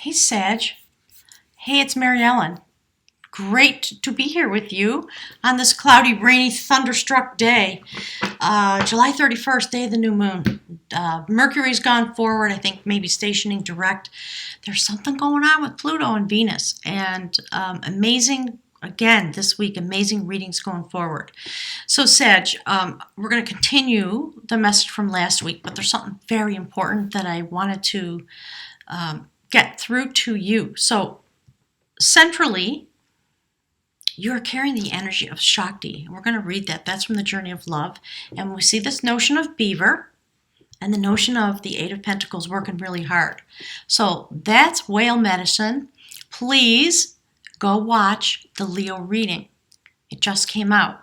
Hey, Sag. Hey, it's Mary Ellen. Great to be here with you on this cloudy, rainy, thunderstruck day. July 31st, day of the new moon. Mercury's gone forward, I think maybe stationing direct. There's something going on with Pluto and Venus. And amazing, again, this week, amazing readings going forward. So, Sag, we're going to continue the message from last week, but there's something very important that I wanted to get through to you. So, centrally, you are carrying the energy of Shakti. And we're going to read that. That's from the Journey of Love. And we see this notion of beaver and the notion of the Eight of Pentacles working really hard. So that's whale medicine. Please go watch the Leo reading. It just came out.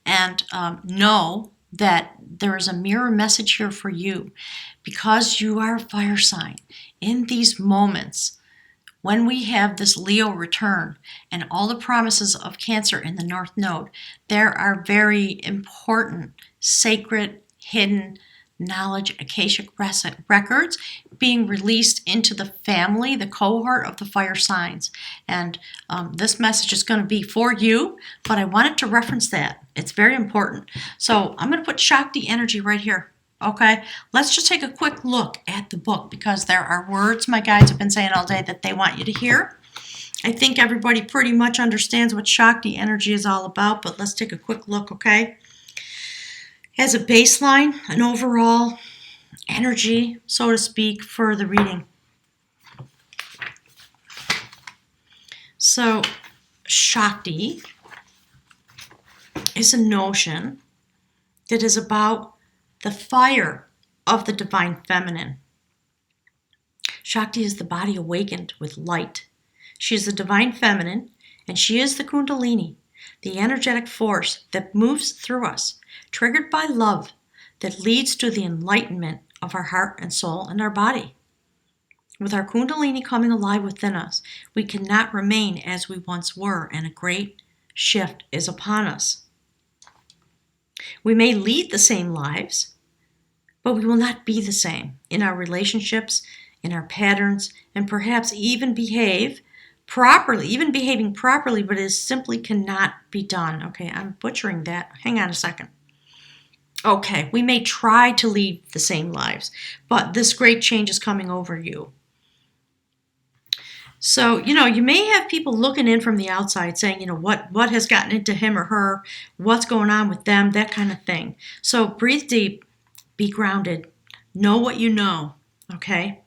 And know that there is a mirror message here for you. Because you are a fire sign, in these moments, when we have this Leo return and all the promises of Cancer in the North Node, there are very important, sacred, hidden knowledge, Akashic records being released into the family, the cohort of the fire signs. And this message is going to be for you, but I wanted to reference that. It's very important. So I'm going to put Shakti energy right here. Okay, let's just take a quick look at the book because there are words my guides have been saying all day that they want you to hear. I think everybody pretty much understands what Shakti energy is all about, but let's take a quick look, okay? As a baseline, an overall energy, so to speak, for the reading. So, Shakti is a notion that is about the fire of the divine feminine. Shakti is the body awakened with light. She is the divine feminine, and she is the Kundalini, the energetic force that moves through us, triggered by love, that leads to the enlightenment of our heart and soul and our body. With our Kundalini coming alive within us, we cannot remain as we once were, and a great shift is upon us. We may lead the same lives, but we will not be the same in our relationships, in our patterns, and perhaps even behave properly, even behaving properly, but it simply cannot be done. Okay, I'm butchering that. Hang on a second. Okay, we may try to lead the same lives, but this great change is coming over you. So, you may have people looking in from the outside saying, what has gotten into him or her, what's going on with them, that kind of thing. So breathe deep, be grounded, know what you know, okay?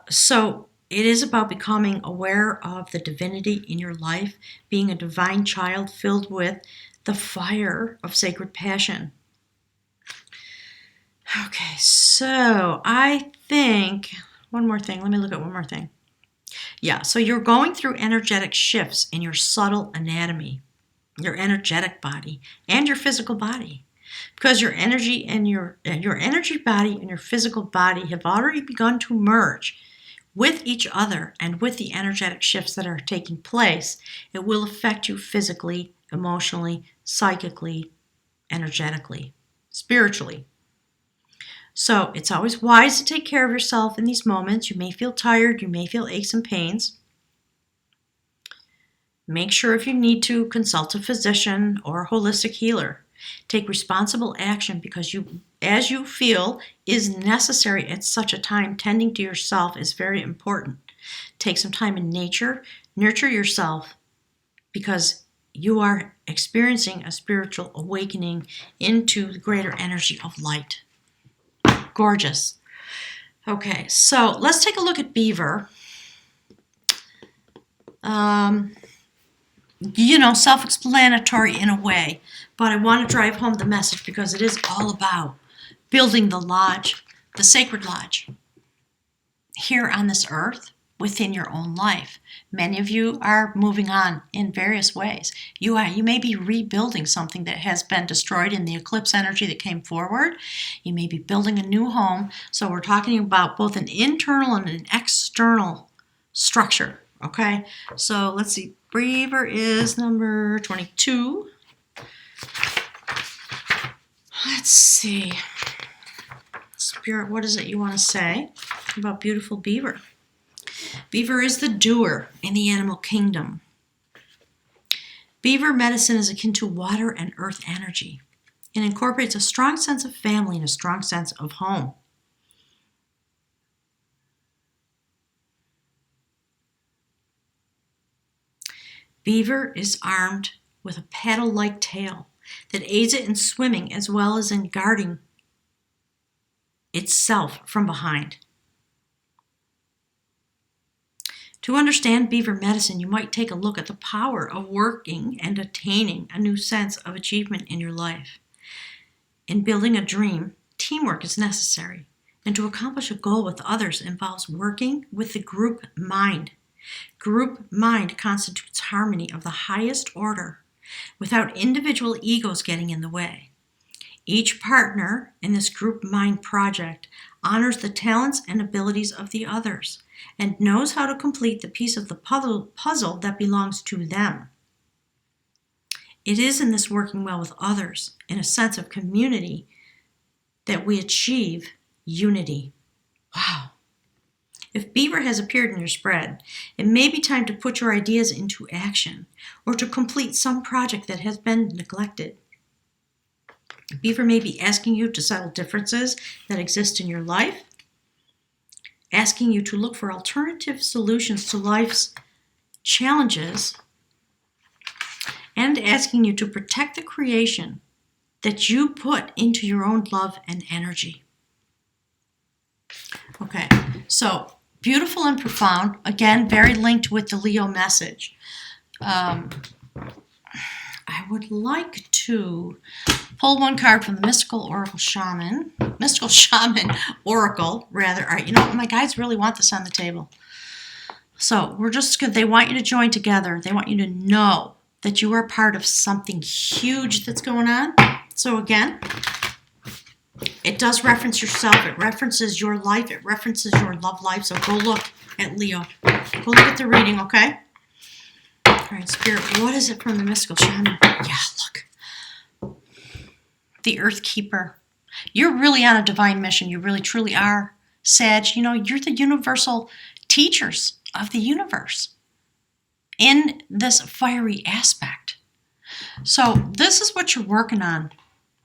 So it is about becoming aware of the divinity in your life, being a divine child filled with the fire of sacred passion. Okay, so I think, one more thing, let me look at one more thing. Yeah, so you're going through energetic shifts in your subtle anatomy, your energetic body, and your physical body. Because your energy and your energy body and your physical body have already begun to merge with each other and with the energetic shifts that are taking place, it will affect you physically, emotionally, psychically, energetically, spiritually. So it's always wise to take care of yourself in these moments. You may feel tired, you may feel aches and pains. Make sure if you need to consult a physician or a holistic healer. Take responsible action because as you feel is necessary at such a time. Tending to yourself is very important. Take some time in nature, nurture yourself because you are experiencing a spiritual awakening into the greater energy of light. Gorgeous. Okay, so let's take a look at beaver. Self-explanatory in a way, but I want to drive home the message because it is all about building the lodge, the sacred lodge, here on this earth within your own life. Many of you are moving on in various ways. You may be rebuilding something that has been destroyed in the eclipse energy that came forward. You may be building a new home. So we're talking about both an internal and an external structure. Okay, so let's see. Beaver is number 22. Let's see. Spirit, what is it you want to say about beautiful beaver? Beaver is the doer in the animal kingdom. Beaver medicine is akin to water and earth energy. It incorporates a strong sense of family and a strong sense of home. Beaver is armed with a paddle-like tail that aids it in swimming as well as in guarding itself from behind. To understand beaver medicine, you might take a look at the power of working and attaining a new sense of achievement in your life. In building a dream, teamwork is necessary, and to accomplish a goal with others involves working with the group mind. Group mind constitutes harmony of the highest order, without individual egos getting in the way. Each partner in this group mind project honors the talents and abilities of the others and knows how to complete the piece of the puzzle that belongs to them. It is in this working well with others, in a sense of community, that we achieve unity. Wow. If beaver has appeared in your spread, it may be time to put your ideas into action or to complete some project that has been neglected. Beaver may be asking you to settle differences that exist in your life, asking you to look for alternative solutions to life's challenges, and asking you to protect the creation that you put into your own love and energy. Okay, so beautiful and profound. Again, very linked with the Leo message. I would like to pull one card from the Mystical Shaman Oracle, rather. All right, you know what? My guides really want this on the table. So we're just good. They want you to join together. They want you to know that you are part of something huge that's going on. So again, it does reference yourself. It references your life. It references your love life. So go look at Leo. Go look at the reading, okay? All right, Spirit, what is it from the Mystical Shaman? Yeah, look. The Earth Keeper. You're really on a divine mission. You really, truly are. Sag, you know, you're the universal teachers of the universe in this fiery aspect. So this is what you're working on,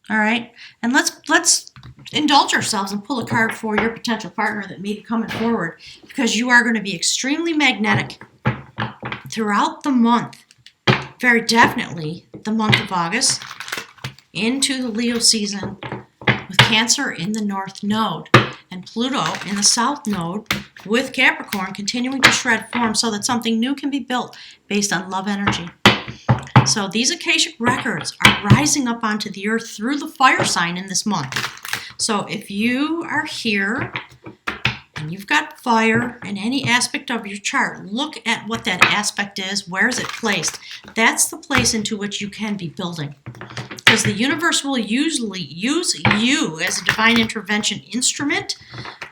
all right? And let's indulge ourselves and pull a card for your potential partner that may be coming forward, because you are going to be extremely magnetic throughout the month, very definitely the month of August, into the Leo season, with Cancer in the North Node and Pluto in the South Node, with Capricorn continuing to shred form so that something new can be built based on love energy. So these Akashic records are rising up onto the earth through the fire sign in this month. So if you are here and you've got fire in any aspect of your chart, look at what that aspect is. Where is it placed? That's the place into which you can be building. Because the universe will usually use you as a divine intervention instrument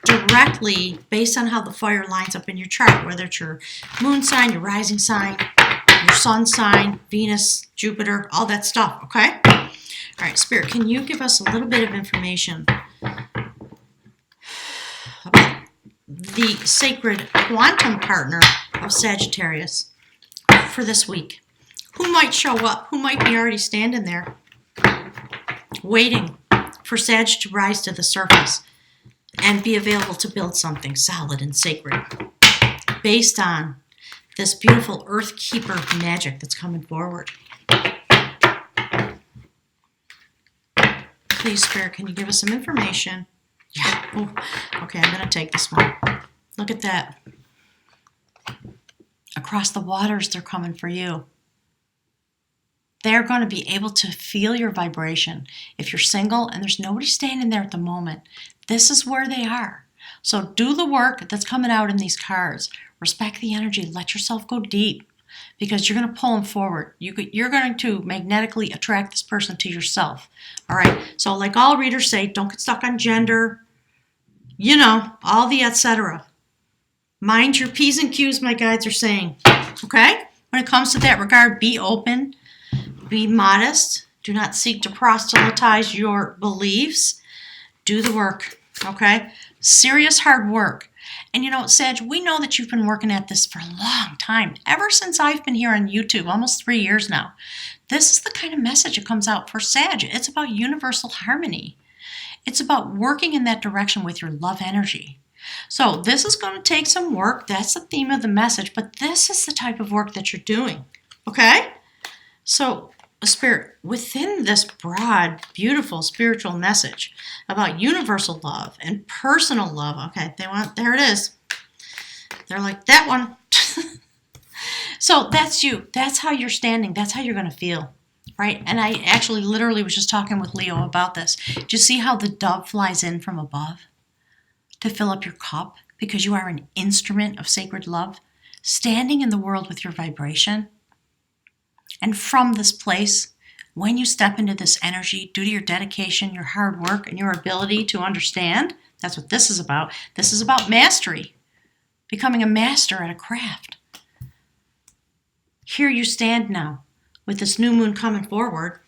directly based on how the fire lines up in your chart, whether it's your moon sign, your rising sign, your sun sign, Venus, Jupiter, all that stuff, okay? All right, Spirit, can you give us a little bit of information about the sacred quantum partner of Sagittarius for this week? Who might show up? Who might be already standing there waiting for Sag to rise to the surface and be available to build something solid and sacred based on this beautiful Earth Keeper magic that's coming forward? Please, Spirit, can you give us some information? Yeah. Oh, okay, I'm going to take this one. Look at that. Across the waters, they're coming for you. They're going to be able to feel your vibration. If you're single and there's nobody standing there at the moment, this is where they are. So do the work that's coming out in these cards. Respect the energy. Let yourself go deep, because you're going to pull them forward. You're going to magnetically attract this person to yourself. All right? So like all readers say, don't get stuck on gender, you know, all the etc. Mind your P's and Q's, my guides are saying. Okay? When it comes to that regard, be open. Be modest. Do not seek to proselytize your beliefs. Do the work. Okay? Serious hard work. And you know, Sag, we know that you've been working at this for a long time. Ever since I've been here on YouTube, almost 3 years now. This is the kind of message that comes out for Sag. It's about universal harmony. It's about working in that direction with your love energy. So this is going to take some work. That's the theme of the message. But this is the type of work that you're doing. Okay? So, Spirit, within this broad, beautiful spiritual message about universal love and personal love, okay, there it is. They're like, that one. So that's you. That's how you're standing. That's how you're going to feel, right? And I actually literally was just talking with Leo about this. Do you see how the dove flies in from above to fill up your cup? Because you are an instrument of sacred love, standing in the world with your vibration. And from this place, when you step into this energy, due to your dedication, your hard work, and your ability to understand, that's what this is about. This is about mastery, becoming a master at a craft. Here you stand now, with this new moon coming forward.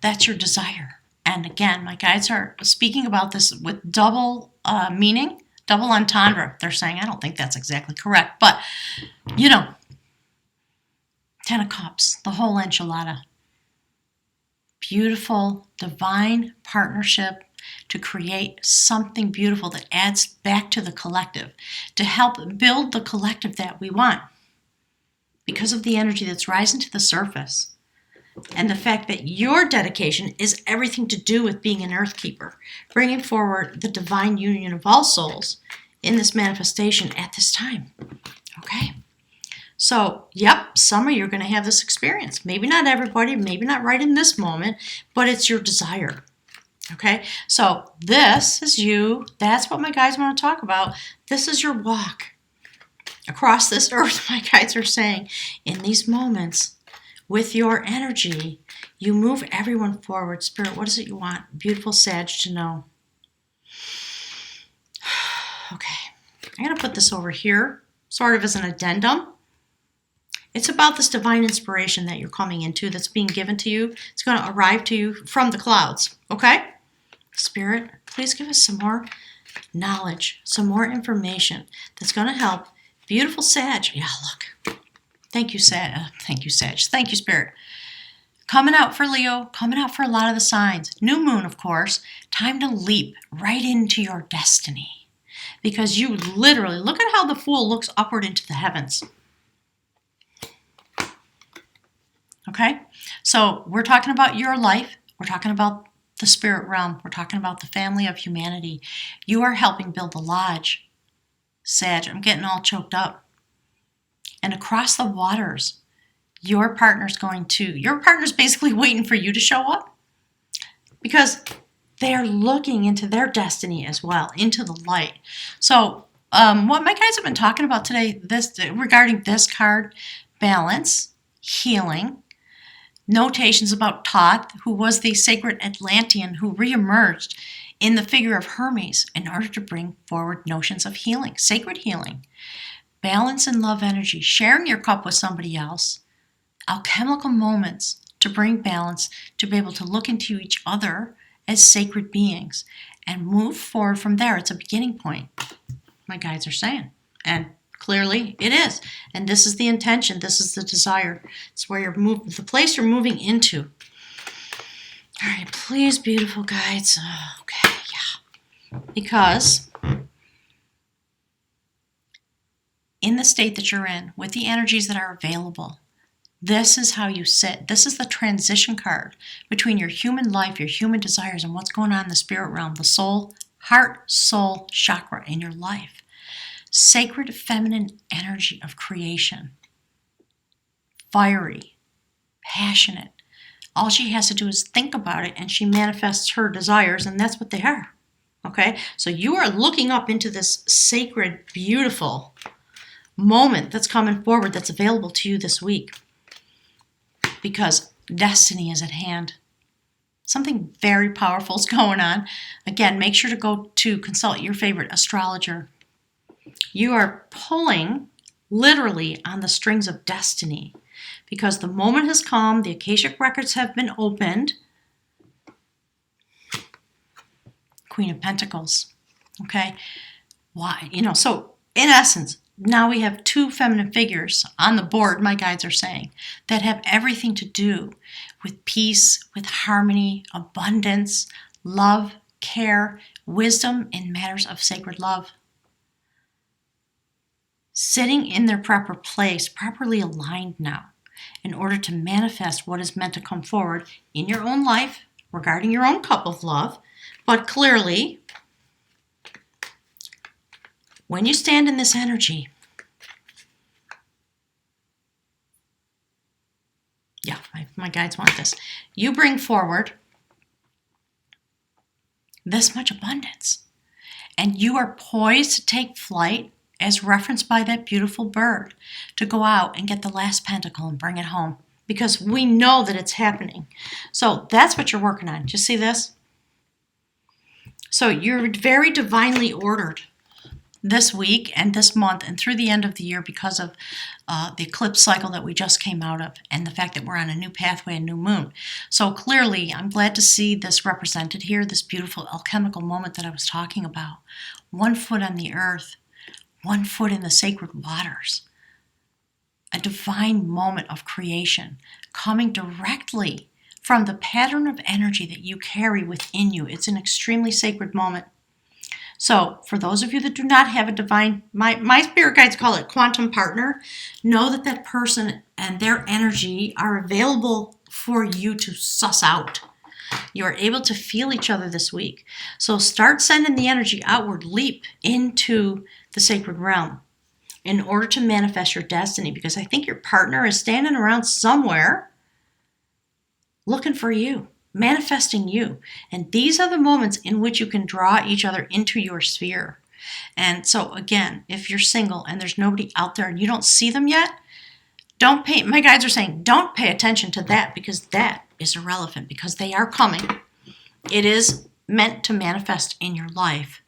That's your desire. And again, my guides are speaking about this with double meaning, double entendre. They're saying, I don't think that's exactly correct, but you know, 10 of Cups, the whole enchilada. Beautiful, divine partnership to create something beautiful that adds back to the collective, to help build the collective that we want. Because of the energy that's rising to the surface. And the fact that your dedication is everything to do with being an earth keeper, bringing forward the divine union of all souls in this manifestation at this time. Okay? So, yep, some of you are going to have this experience. Maybe not everybody, maybe not right in this moment, but it's your desire. Okay? So, this is you. That's what my guides want to talk about. This is your walk across this earth, my guides are saying. In these moments, with your energy, you move everyone forward. Spirit, what is it you want beautiful Sag to know? Okay, I'm going to put this over here, sort of as an addendum. It's about this divine inspiration that you're coming into, that's being given to you. It's going to arrive to you from the clouds, okay? Spirit, please give us some more knowledge, some more information that's going to help beautiful Sag. Yeah, look. Thank you, Sag. Thank you, Sag. Thank you, Spirit. Coming out for Leo, coming out for a lot of the signs. New moon, of course. Time to leap right into your destiny. Because you literally, look at how the Fool looks upward into the heavens. Okay? So we're talking about your life. We're talking about the spirit realm. We're talking about the family of humanity. You are helping build the lodge. Sag, I'm getting all choked up. And across the waters, your partner's basically waiting for you to show up. Because they're looking into their destiny as well, into the light. So what my guys have been talking about today, regarding this card, balance, healing, notations about Thoth, who was the sacred Atlantean who reemerged in the figure of Hermes in order to bring forward notions of healing, sacred healing, balance and love energy, sharing your cup with somebody else, alchemical moments to bring balance, to be able to look into each other as sacred beings and move forward from there. It's a beginning point, my guides are saying. And clearly it is. And this is the intention. This is the desire. It's where you're the place you're moving into. All right, please, beautiful guides. Okay, yeah. Because in the state that you're in, with the energies that are available, this is how you sit. This is the transition card between your human life, your human desires, and what's going on in the spirit realm, the soul, heart, soul chakra in your life. Sacred feminine energy of creation. Fiery, passionate. All she has to do is think about it and she manifests her desires, and that's what they are. Okay? So you are looking up into this sacred, beautiful moment that's coming forward, that's available to you this week. Because destiny is at hand. Something very powerful is going on. Again, make sure to go to consult your favorite astrologer. You are pulling literally on the strings of destiny. Because the moment has come, the Akashic records have been opened. Queen of Pentacles. Okay? Why? So in essence, now we have two feminine figures on the board, my guides are saying, that have everything to do with peace, with harmony, abundance, love, care, wisdom in matters of sacred love. Sitting in their proper place, properly aligned now, in order to manifest what is meant to come forward in your own life regarding your own cup of love. But clearly, when you stand in this energy, my guides want this. You bring forward this much abundance. And you are poised to take flight, as referenced by that beautiful bird, to go out and get the last pentacle and bring it home. Because we know that it's happening. So that's what you're working on. Do you see this? So you're very divinely ordered this week and this month and through the end of the year because of the eclipse cycle that we just came out of and the fact that we're on a new pathway, a new moon. So clearly, I'm glad to see this represented here, this beautiful alchemical moment that I was talking about. 1 foot on the earth, 1 foot in the sacred waters. A divine moment of creation coming directly from the pattern of energy that you carry within you. It's an extremely sacred moment. So for those of you that do not have a divine, my spirit guides call it quantum partner, know that that person and their energy are available for you to suss out. You are able to feel each other this week. So start sending the energy outward, leap into the sacred realm in order to manifest your destiny, because I think your partner is standing around somewhere looking for you, manifesting you. And these are the moments in which you can draw each other into your sphere. And so again, if you're single and there's nobody out there and you don't see them yet, my guides are saying, don't pay attention to that, because that is irrelevant, because they are coming. It is meant to manifest in your life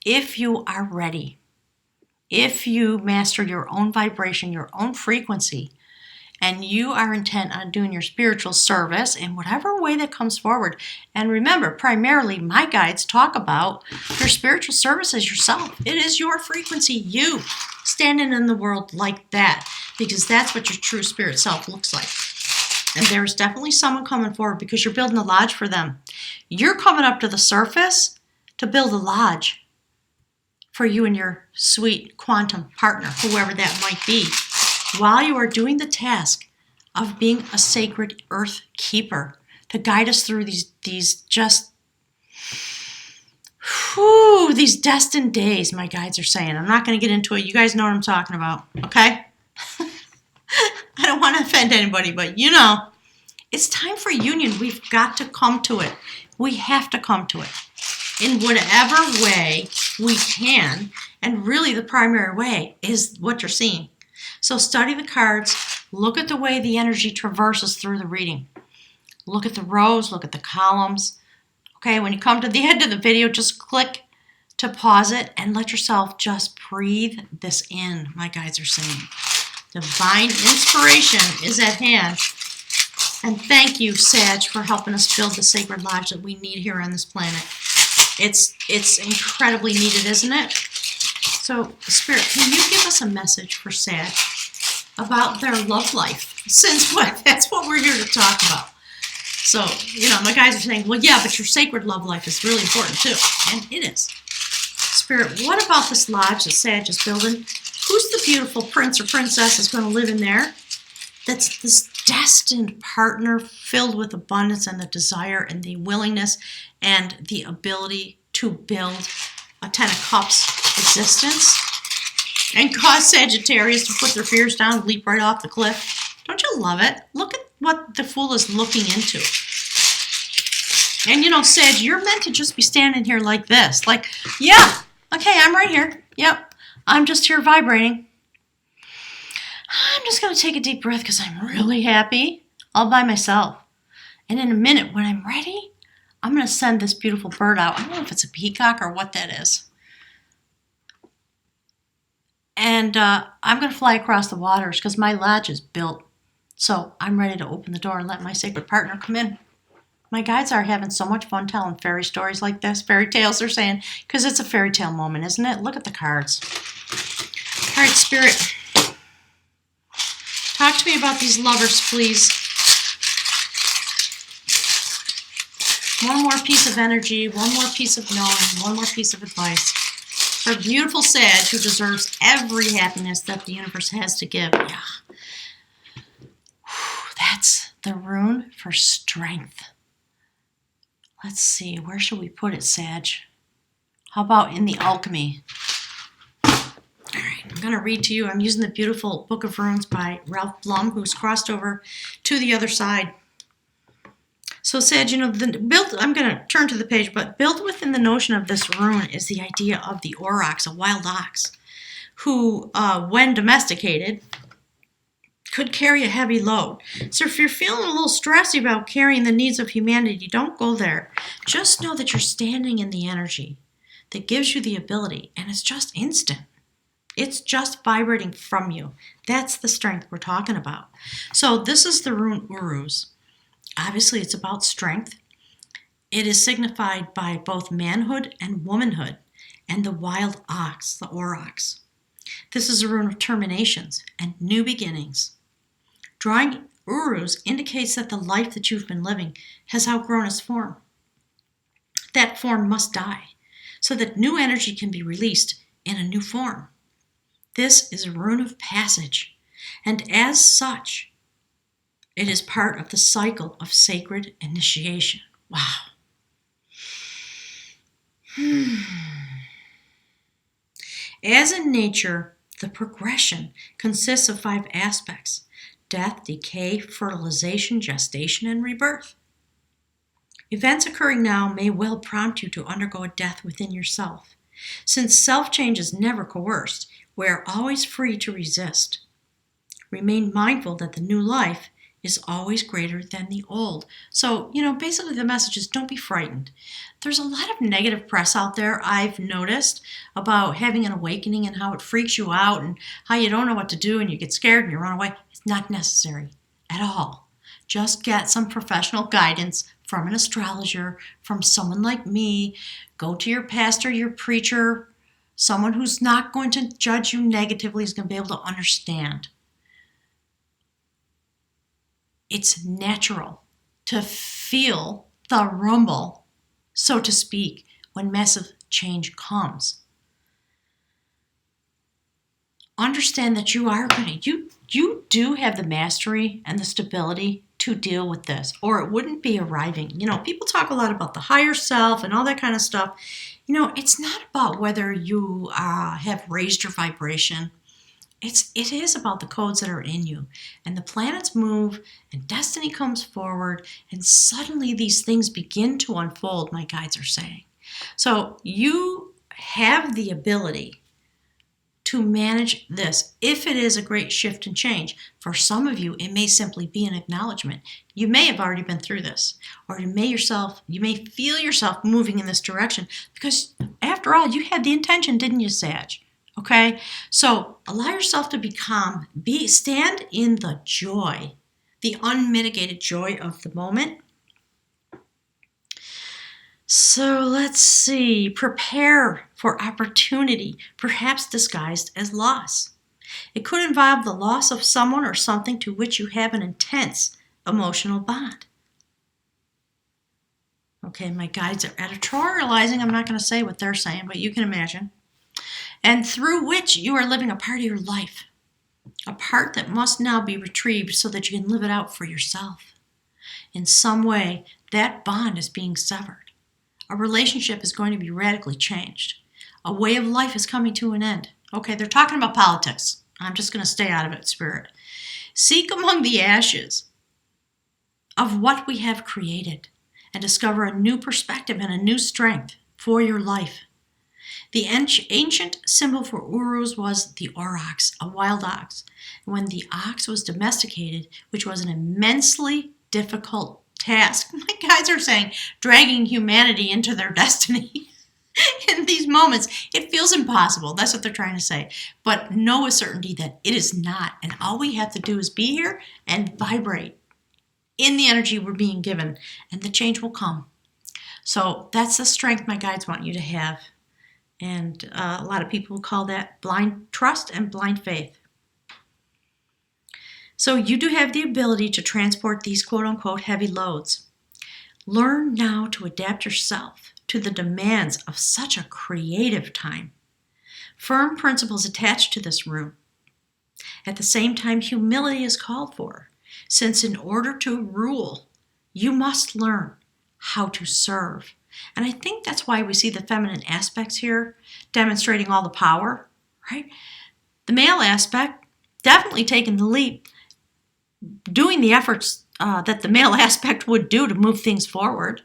if you are ready. If you master your own vibration, your own frequency, and you are intent on doing your spiritual service in whatever way that comes forward. And remember, primarily, my guides talk about your spiritual service as yourself. It is your frequency, you standing in the world like that, because that's what your true spirit self looks like. And there's definitely someone coming forward because you're building a lodge for them. You're coming up to the surface to build a lodge for you and your sweet quantum partner, whoever that might be, while you are doing the task of being a sacred earth keeper to guide us through these destined days, my guides are saying. I'm not going to get into it. You guys know what I'm talking about, okay? I don't want to offend anybody, but it's time for union. We've got to come to it. We have to come to it in whatever way we can. And really the primary way is what you're seeing. So study the cards. Look at the way the energy traverses through the reading. Look at the rows. Look at the columns. Okay, when you come to the end of the video, just click to pause it and let yourself just breathe this in, my guides are saying. Divine inspiration is at hand. And thank you, Sag, for helping us build the sacred lodge that we need here on this planet. It's incredibly needed, isn't it? So, Spirit, can you give us a message for Sag about their love life? Since what? That's what we're here to talk about. So, my guys are saying, well, yeah, but your sacred love life is really important too. And it is. Spirit, what about this lodge that Sag is building? Who's the beautiful prince or princess that's going to live in there? That's this destined partner filled with abundance and the desire and the willingness and the ability to build a 10 of Cups existence and cause Sagittarius to put their fears down and leap right off the cliff. Don't you love it? Look at what the Fool is looking into. And Sag, you're meant to just be standing here like this. Like, yeah, okay, I'm right here. Yep, I'm just here vibrating. I'm just going to take a deep breath because I'm really happy all by myself. And in a minute, when I'm ready, I'm going to send this beautiful bird out. I don't know if it's a peacock or what that is. And I'm going to fly across the waters because my lodge is built. So I'm ready to open the door and let my sacred partner come in. My guides are having so much fun telling fairy stories like this. Fairy tales, they're saying, because it's a fairy tale moment, isn't it? Look at the cards. All right, Spirit. Talk to me about these lovers, please. One more piece of energy, one more piece of knowing, one more piece of advice. For a beautiful Sag who deserves every happiness that the universe has to give. Yeah. That's the rune for strength. Let's see, where should we put it, Sag? How about in the alchemy? All right, I'm going to read to you. I'm using the beautiful Book of Runes by Ralph Blum, who's crossed over to the other side. So, Sag, I'm going to turn to the page, but built within the notion of this rune is the idea of the aurochs, a wild ox, who, when domesticated, could carry a heavy load. So if you're feeling a little stressy about carrying the needs of humanity, don't go there. Just know that you're standing in the energy that gives you the ability, and it's just instant. It's just vibrating from you. That's the strength we're talking about. So this is the rune Uruz. Obviously, it's about strength. It is signified by both manhood and womanhood, and the wild ox, the aurochs. This is a rune of terminations and new beginnings. Drawing Uruz indicates that the life that you've been living has outgrown its form. That form must die so that new energy can be released in a new form. This is a rune of passage, and as such, it is part of the cycle of sacred initiation. Wow. As in nature, the progression consists of 5 aspects: death, decay, fertilization, gestation, and rebirth. Events occurring now may well prompt you to undergo a death within yourself. Since self-change is never coerced, we are always free to resist. Remain mindful that the new life is always greater than the old. So, basically the message is don't be frightened. There's a lot of negative press out there, I've noticed, about having an awakening and how it freaks you out and how you don't know what to do and you get scared and you run away. It's not necessary at all. Just get some professional guidance from an astrologer, from someone like me. Go to your pastor, your preacher, someone who's not going to judge you negatively, is going to be able to understand. It's natural to feel the rumble, so to speak, when massive change comes. Understand that you do have the mastery and the stability to deal with this, or it wouldn't be arriving. People talk a lot about the higher self and all that kind of stuff. It's not about whether you have raised your vibration. It is about the codes that are in you, and the planets move and destiny comes forward, and suddenly these things begin to unfold, my guides are saying. So you have the ability to manage this if it is a great shift and change. For some of you, it may simply be an acknowledgement. You may have already been through this, or you may feel yourself moving in this direction, because after all, you had the intention, didn't you, Sag? Okay, so allow yourself to be calm. Stand in the joy, the unmitigated joy of the moment. So let's see. Prepare for opportunity, perhaps disguised as loss. It could involve the loss of someone or something to which you have an intense emotional bond. Okay, my guides are editorializing. I'm not going to say what they're saying, but you can imagine. And through which you are living a part of your life, a part that must now be retrieved so that you can live it out for yourself. In some way, that bond is being severed. A relationship is going to be radically changed. A way of life is coming to an end. Okay, they're talking about politics. I'm just going to stay out of it, Spirit. Seek among the ashes of what we have created and discover a new perspective and a new strength for your life. The ancient symbol for Uruz was the aurochs, a wild ox. When the ox was domesticated, which was an immensely difficult task, my guides are saying, dragging humanity into their destiny. In these moments, it feels impossible. That's what they're trying to say. But know with certainty that it is not. And all we have to do is be here and vibrate in the energy we're being given, and the change will come. So that's the strength my guides want you to have. And a lot of people call that blind trust and blind faith. So you do have the ability to transport these quote-unquote heavy loads. Learn now to adapt yourself to the demands of such a creative time. Firm principles attached to this room. At the same time, humility is called for, since in order to rule, you must learn how to serve. And I think that's why we see the feminine aspects here, demonstrating all the power, right? The male aspect, definitely taking the leap, doing the efforts that the male aspect would do to move things forward,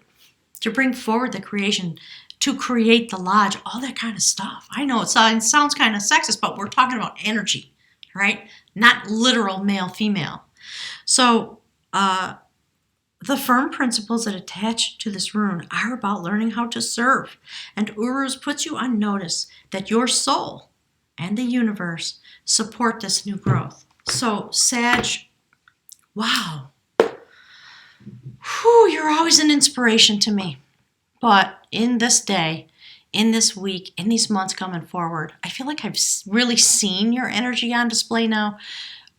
to bring forward the creation, to create the lodge, all that kind of stuff. I know it sounds kind of sexist, but we're talking about energy, right? Not literal male-female. So the firm principles that attach to this rune are about learning how to serve. And Uruz puts you on notice that your soul and the universe support this new growth. So Sag, wow. Whew, you're always an inspiration to me. But in this day, in this week, in these months coming forward, I feel like I've really seen your energy on display now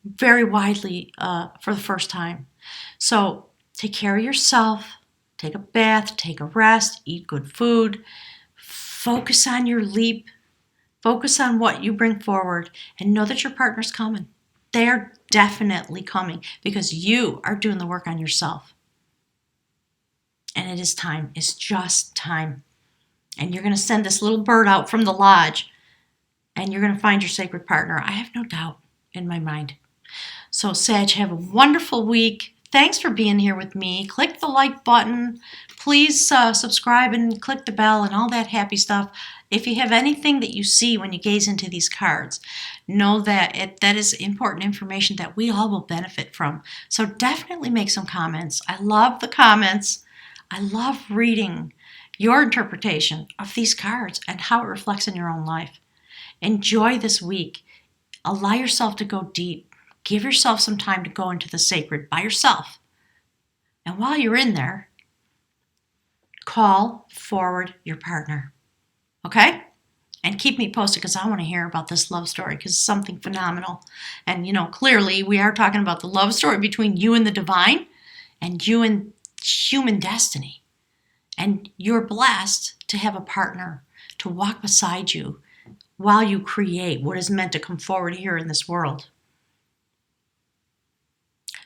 very widely for the first time. So take care of yourself, take a bath, take a rest, eat good food, focus on your leap, focus on what you bring forward, and know that your partner's coming. They're definitely coming because you are doing the work on yourself. And it is time. It's just time. And you're going to send this little bird out from the lodge, and you're going to find your sacred partner. I have no doubt in my mind. So, Sag, have a wonderful week. Thanks for being here with me. Click the like button. Please subscribe and click the bell and all that happy stuff. If you have anything that you see when you gaze into these cards, know that that is important information that we all will benefit from. So definitely make some comments. I love the comments. I love reading your interpretation of these cards and how it reflects in your own life. Enjoy this week. Allow yourself to go deep. Give yourself some time to go into the sacred by yourself. And while you're in there, call forward your partner. Okay? And keep me posted because I want to hear about this love story because it's something phenomenal. And, clearly we are talking about the love story between you and the divine and you and human destiny. And you're blessed to have a partner to walk beside you while you create what is meant to come forward here in this world.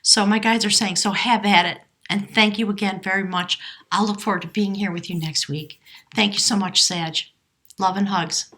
So my guides are saying, so have at it. And thank you again very much. I'll look forward to being here with you next week. Thank you so much, Sag. Love and hugs.